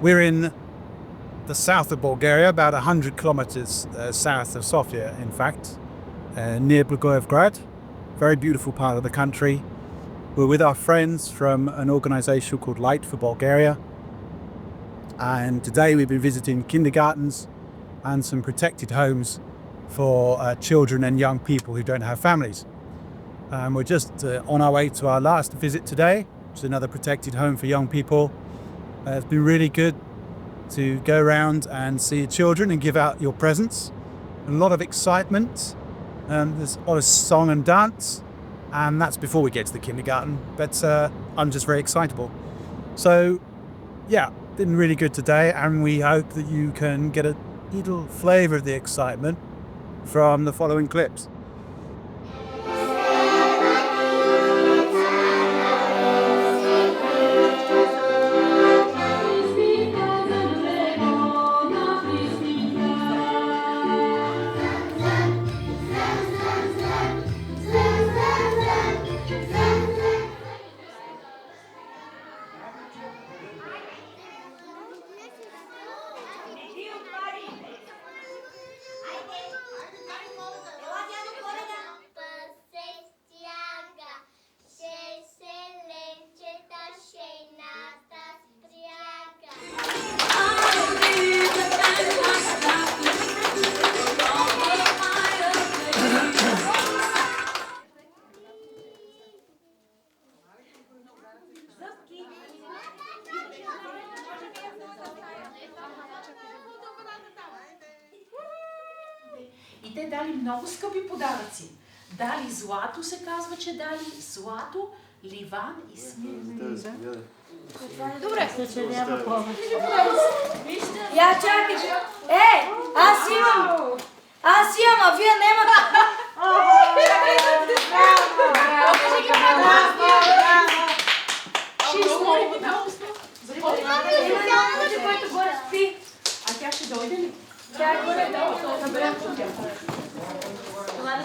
We're in the south of Bulgaria, about 100 kilometers south of Sofia, in fact, near Blagoevgrad. Very beautiful part of the country. We're with our friends from an organization called Light for Bulgaria. And today we've been visiting kindergartens and some protected homes for children and young people who don't have families. We're just on our way to our last visit today, which is another protected home for young people. It's been really good to go around and see children and give out your presents. A lot of excitement. There's a lot of song and dance, and that's before we get to the kindergarten, but I'm just very excitable. So yeah, been really good today, and we hope that you can get a little flavour of the excitement from the following clips. И те дали много скъпи подаръци. Дали злато, се казва, че дали злато, ливан и смир. Добре. Я чакай. Аз имам, а вие немате. А тя ще дойде ли? Тя е горе долу. Добре. Това да